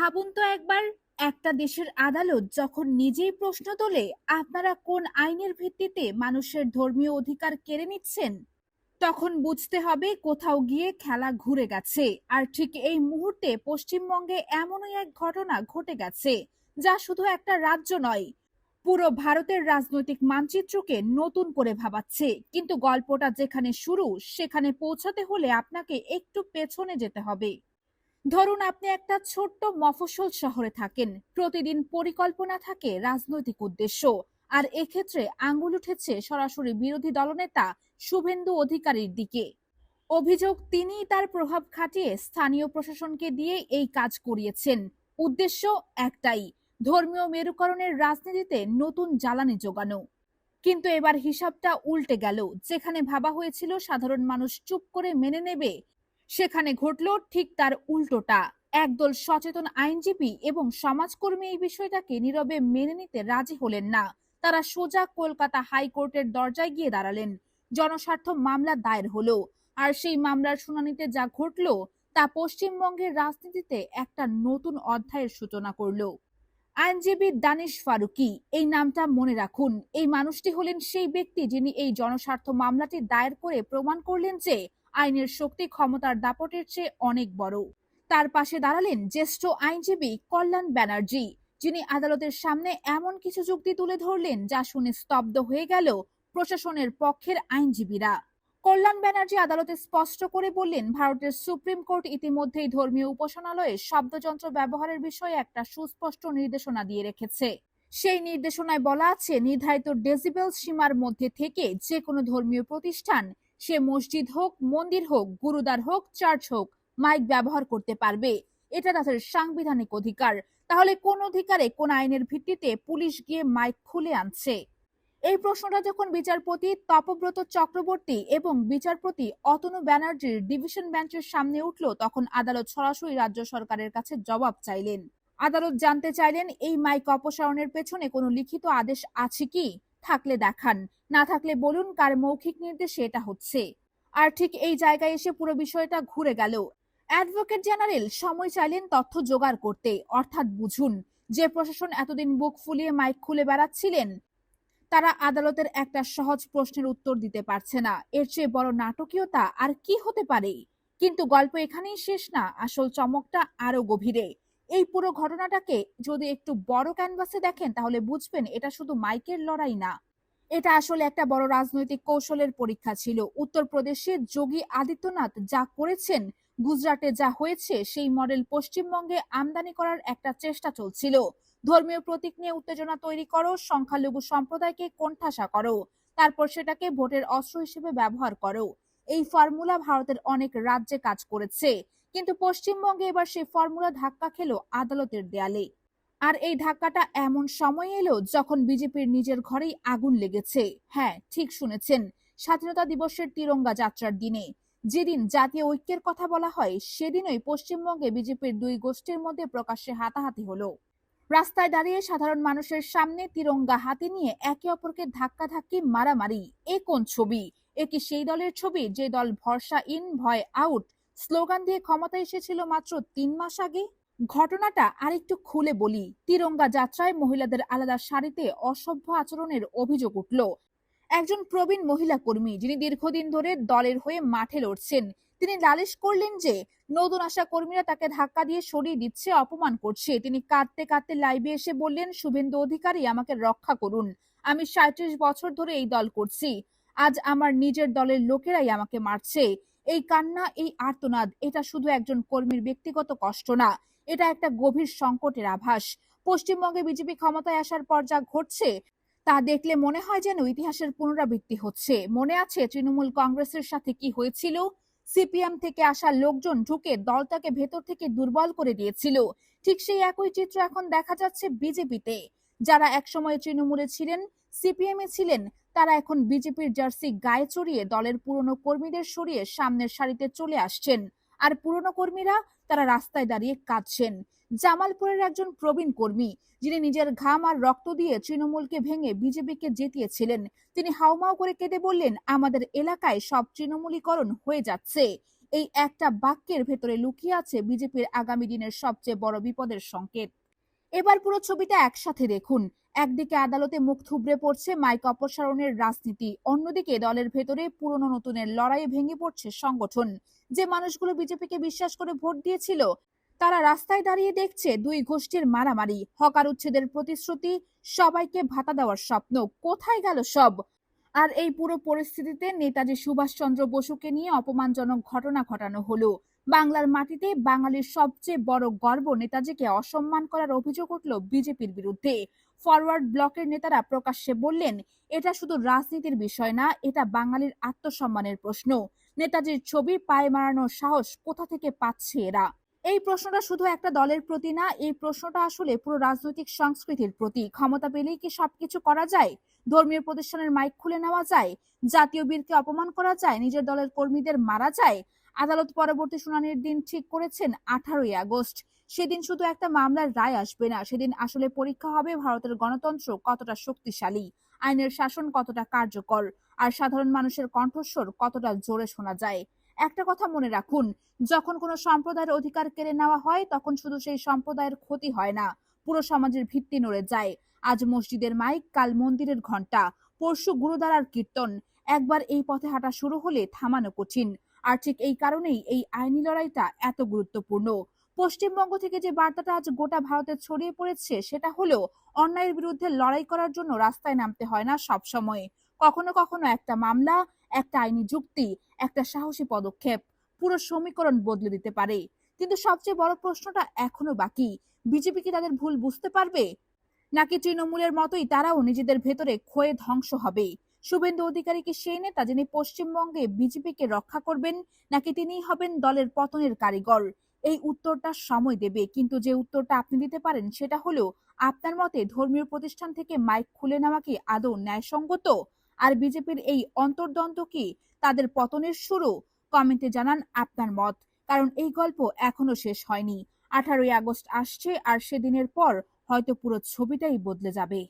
ভাবুন তো একবার, একটা দেশের আদালত যখন নিজেই প্রশ্ন তোলে আপনারা কোন আইনের ভিত্তিতে মানুষের ধর্মীয় অধিকার কেড়ে নিচ্ছেন, তখন বুঝতে হবে কোথাও গিয়ে খেলা ঘুরে গেছে। আর ঠিক এই মুহূর্তে পশ্চিমবঙ্গে এমনই এক ঘটনা ঘটে গেছে, যা শুধু একটা রাজ্য নয়, পুরো ভারতের রাজনৈতিক মানচিত্রকে নতুন করে ভাবাচ্ছে। কিন্তু গল্পটা যেখানে শুরু, সেখানে পৌঁছাতে হলে আপনাকে একটু পেছনে যেতে হবে। ধরুন আপনি একটা ছোট্ট মফস্বল শহরে থাকেন, প্রতিদিন পরিকল্পনা থাকে রাজনৈতিক উদ্দেশ্য, আর এক্ষেত্রে আঙ্গুল উঠেছে সরাসরি বিরোধী দলনেতা শুভেন্দু অধিকারীর দিকে। অভিযোগ তিনিই তার প্রভাব খাটিয়ে স্থানীয় প্রশাসনকে দিয়ে এই কাজ করিয়েছেন। উদ্দেশ্য একটাই, ধর্মীয় মেরুকরণের রাজনীতিতে নতুন জ্বালানি যোগানো। কিন্তু এবার হিসাবটা উল্টে গেল। যেখানে ভাবা হয়েছিল সাধারণ মানুষ চুপ করে মেনে নেবে, সেখানে ঘটল ঠিক তার উল্টোটা। একদল সচেতন আইনজীবী এবং সমাজকর্মী এই বিষয়টাকে নীরবে মেনে নিতে রাজি হলেন না। তারা সোজা কলকাতা হাইকোর্টের দরজায় গিয়ে দাঁড়ালেন। জনস্বার্থ মামলা দায়ের হলো। আর সেই মামলার শুনানিতে যা ঘটল, তা পশ্চিমবঙ্গের রাজনীতিতে একটা নতুন অধ্যায়ের সূচনা করলো। আইনজীবী দানিশ ফারুকী, এই নামটা মনে রাখুন। এই মানুষটি হলেন সেই ব্যক্তি যিনি এই জনস্বার্থ মামলাটি দায়ের করে প্রমাণ করলেন যে আইনের শক্তি ক্ষমতার দাপটের চেয়ে অনেক বড়। তার পাশে দাঁড়ালেন জ্যেষ্ঠ আইনজীবী কল্যাণ ব্যানার্জি, যিনি আদালতের সামনে এমন কিছু যুক্তি তুলে ধরলেন যা শুনে স্তব্ধ হয়ে গেল প্রশাসনের পক্ষের আইনজীবীরা। কল্যাণ ব্যানার্জি আদালতে স্পষ্ট করে বললেন, ভারতের সুপ্রিম কোর্ট ইতিমধ্যেই ধর্মীয় উপাসনালয়ে শব্দযন্ত্র ব্যবহারের বিষয়ে একটা সুস্পষ্ট নির্দেশনা দিয়ে রেখেছে। সেই নির্দেশনায় বলা আছে, নির্ধারিত ডেসিবেল সীমার মধ্যে থেকে যে কোনো ধর্মীয় প্রতিষ্ঠান, সে মসজিদ হোক, মন্দির হোক, গুরুদ্বার হোক, চার্চ হোক, মাইক ব্যবহার করতে পারবে। এটা তাদের সাংবিধানিক অধিকার। তাহলে কোন অধিকারে, কোন আইনের ভিত্তিতে পুলিশ গিয়ে মাইক খুলে আনছে? এই প্রশ্নটা যখন বিচারপতি তপব্রত চক্রবর্তী এবং বিচারপতি অতনু ব্যানার্জির ডিভিশন বেঞ্চের সামনে উঠল, তখন আদালত সরাসরি রাজ্য সরকারের কাছে জবাব চাইলেন। আদালত জানতে চাইলেন, এই মাইক অপসারণের পেছনে কোনো লিখিত আদেশ আছে কি? থাকলে দেখান, না থাকলে বলুন কার মৌখিক নির্দেশে এটা হচ্ছে। আর ঠিক এই জায়গায় এসে পুরো বিষয়টা ঘুরে গেল। অ্যাডভোকেট জেনারেল সময় চাইলেন তথ্য জোগাড় করতে। অর্থাৎ বুঝুন, যে প্রশাসন এতদিন বুক ফুলিয়ে মাইক খুলে বেড়াচ্ছিলেন, তারা আদালতের একটা সহজ প্রশ্নের উত্তর দিতে পারছে না। এর চেয়ে বড় নাটকীয়তা আর কি হতে পারে? কিন্তু গল্প এখানেই শেষ না, আসল চমকটা আরো গভীরে। এই পুরো ঘটনাটাকে যদি একটু বড় ক্যানভাসে দেখেন, তাহলে বুঝবেন এটা শুধু মাইকের লড়াই না, এটা আসলে একটা বড় রাজনৈতিক কৌশলের পরীক্ষা ছিল। উত্তরপ্রদেশে যোগী আদিত্যনাথ যা করেছেন, গুজরাটে যা হয়েছে, সেই মডেল পশ্চিমবঙ্গে আমদানি করার একটা চেষ্টা চলছিল। ধর্মীয় প্রতীক নিয়ে উত্তেজনা তৈরি করো, সংখ্যালঘু সম্প্রদায়কে কোণঠাসা করো, তারপর সেটাকে ভোটের অস্ত্র হিসেবে ব্যবহার করো। এই ফর্মুলা ভারতের অনেক রাজ্যে কাজ করেছে, কিন্তু পশ্চিমবঙ্গে এবার সেই ফর্মুলা ধাক্কা খেলো আদালতের দেয়ালে। আর এই ধাক্কাটা এমন সময় এলো যখন বিজেপির নিজের ঘরেই আগুন লেগেছে। হ্যাঁ, ঠিক শুনেছেন, স্বাধীনতা দিবসের তিরঙ্গা যাত্রার দিনে, যেদিন জাতীয় ঐক্যের কথা বলা হয়, সেদিনই পশ্চিমবঙ্গে বিজেপির দুই গোষ্ঠীর মধ্যে প্রকাশ্যে হাতাহাতি হলো। রাস্তায় দাঁড়িয়ে সাধারণ মানুষের সামনে তিরঙ্গা হাতে নিয়ে একে অপরকে ধাক্কাধাক্কি, মারামারি। এ কোন ছবি? এ কি সেই দলের ছবি যে দল ভরসা ইন ভয় আউট স্লোগান দিয়ে ক্ষমতায় এসেছিল মাত্র ৩ মাস আগে? ঘটনাটা আরেকটু খুলে বলি। তিরঙ্গা যাত্রায় মহিলাদের আলাদা শাড়িতে অসভ্য আচরণের অভিযোগ উঠল। একজন প্রবীণ মহিলা কর্মী, যিনি দীর্ঘদিন ধরে দলের হয়ে মাঠে লড়ছেন, তিনি নালিশ করলেন যে নতুন আসা কর্মীরা তাকে ধাক্কা দিয়ে সরিয়ে দিচ্ছে, অপমান করছে। তিনি কাঁদতে কাঁদতে লাইভে এসে বললেন, শুভেন্দু অধিকারী, আমাকে রক্ষা করুন। আমি ৩৭ বছর ধরে এই দল করছি, আজ আমার নিজের দলের লোকেরাই আমাকে মারছে। এই কান্না, এই আর্তনাদ, এটা শুধু একজন কর্মীর ব্যক্তিগত কষ্ট না, এটা একটা গভীর সংকটের আভাস। পশ্চিমবঙ্গে বিজেপি ক্ষমতায় আসার পর যা ঘটছে, তা দেখলে মনে হয় যেন ইতিহাসের পুনরাবৃত্তি হচ্ছে। মনে আছে তৃণমূল কংগ্রেসের সাথে কি হয়েছিল? সিপিএম থেকে আসা লোকজন ঢুকে দলটাকে ভেতর থেকে দুর্বল করে দিয়েছিল। ঠিক সেই একই চিত্র এখন দেখা যাচ্ছে বিজেপিতে। যারা একসময় তৃণমূলে ছিলেন, সিপিএম এ ছিলেন, তারা এখন বিজেপির জার্সি গায়ে চড়িয়ে দলের পুরনো কর্মীদের সরিয়ে সামনের সারিতে চলে আসছেন। আর পুরনো কর্মীরা, তারা রাস্তায় দাঁড়িয়ে কাঁদছেন। জামালপুরের একজন প্রবীণ কর্মী, যিনি নিজের ঘাম আর রক্ত দিয়ে তৃণমূলকে ভেঙে বিজেপিকে জিতিয়েছিলেন, তিনি হাউমাউ করে কেঁদে বললেন, আমাদের এলাকায় সব তৃণমূলীকরণ হয়ে যাচ্ছে। এই একটা বাক্যের ভেতরে লুকিয়ে আছে বিজেপির আগামী দিনের সবচেয়ে বড় বিপদের সংকেত। এবার পুরো ছবিটা একসাথে দেখুন। একদিকে আদালতে মুখ থুবড়ে পড়ছে মাইক অপসারণের রাজনীতি, অন্যদিকে দলের ভেতরে পুরনো নতুনের লড়াইয়ে ভেঙে পড়ছে সংগঠন। যে মানুষগুলো বিজেপিকে বিশ্বাস করে ভোট দিয়েছিল, তারা রাস্তায় দাঁড়িয়ে দেখছে দুই গোষ্ঠীর মারামারি, হকার উচ্ছেদের প্রতিশ্রুতি, সবাইকে ভাতা দেওয়ার স্বপ্ন। কোথায় গেল সব? আর এই পুরো পরিস্থিতিতে নেতাজি সুভাষচন্দ্র বসুকে নিয়ে অপমানজনক ঘটনা ঘটানো হলো। বাংলার মাটিতে বাঙালির সবচেয়ে বড় গর্ব নেতাজিকে অসম্মান করার অভিযোগ উঠল বিজেপির বিরুদ্ধে। ফরওয়ার্ড ব্লকের নেতারা প্রকাশ্যে বললেন, এটা শুধু রাজনীতির বিষয় না, এটা বাঙালির আত্মসম্মানের প্রশ্ন। নেতাজির ছবি পায়ে মারানোর সাহস কোথা থেকে পাচ্ছে এরা? এই প্রশ্নটা শুধু একটা দলের প্রতি না, এই প্রশ্নটা আসলে পুরো রাজনৈতিক সংস্কৃতির প্রতি। ক্ষমতা পেলেই কি সবকিছু করা যায়? ধর্মীয় প্রতিষ্ঠানের মাইক খুলে নেওয়া যায়, জাতীয় বীরকে অপমান করা যায়, নিজের দলের কর্মীদের মারা যায়। আদালত পরবর্তী শুনানির দিন ঠিক করেছেন 18ই আগস্ট। সেদিন শুধু একটা মামলার রায় আসবে না, সেদিন আসলে পরীক্ষা হবে ভারতের গণতন্ত্র কতটা শক্তিশালী, আইনের শাসন কতটা কার্যকর, আর সাধারণ মানুষের কণ্ঠস্বর কতটা জোরে শোনা যায়। একটা কথা মনে রাখুন, যখন কোনো সম্প্রদায়ের অধিকার কেড়ে নেওয়া হয়, তখন শুধু সেই সম্প্রদায়ের ক্ষতি হয় না, পুরো সমাজের ভিত্তি নড়ে যায়। আজ মসজিদের মাইক, কাল মন্দিরের ঘন্টা, পরশু গুরুদ্বারার কীর্তন। একবার এই পথে হাঁটা শুরু হলে থামানো কঠিন। আর ঠিক এই কারণেই এই আইনি লড়াইটা এত গুরুত্বপূর্ণ। পশ্চিমবঙ্গ থেকে যে বার্তাটা আজ গোটা ভারতে ছড়িয়ে পড়েছে, সেটা হলো অন্যায়ের বিরুদ্ধে লড়াই করার জন্য রাস্তায় নামতে হয় না সব সময়। কখনো কখনো একটা মামলা, একটা আইনি যুক্তি, একটা সাহসী পদক্ষেপ পুরো সমীকরণ বদলে দিতে পারে। কিন্তু সবচেয়ে বড় প্রশ্নটা এখনো বাকি, বিজেপি কি তাদের ভুল বুঝতে পারবে, নাকি তৃণমূলের মতোই তারাও নিজেদের ভেতরে ক্ষয়ে ধ্বংস হবে? শুভেন্দু অধিকারী কি সেই নেতা যিনি পশ্চিমবঙ্গে বিজেপিকে রক্ষা করবেন, নাকি তিনিই হবেন দলের পতনের কারিগর? এই উত্তরটা সময় দেবে, কিন্তু যে উত্তরটা আপনি দিতে পারেন সেটা হলো, আপনার মতে ধর্মীয় প্রতিষ্ঠান থেকে মাইক খুলে নেওয়া কি আদৌ ন্যায়সঙ্গত? আর বিজেপির এই অন্তর্দ্বন্দ্ব কি তাদের পতনের শুরু? কমেন্টে জানান আপনার মত, কারণ এই গল্প এখনো শেষ হয়নি। 18ই আগস্ট আসছে, আর সেদিনের পর হয়তো পুরো ছবিটাই বদলে যাবে।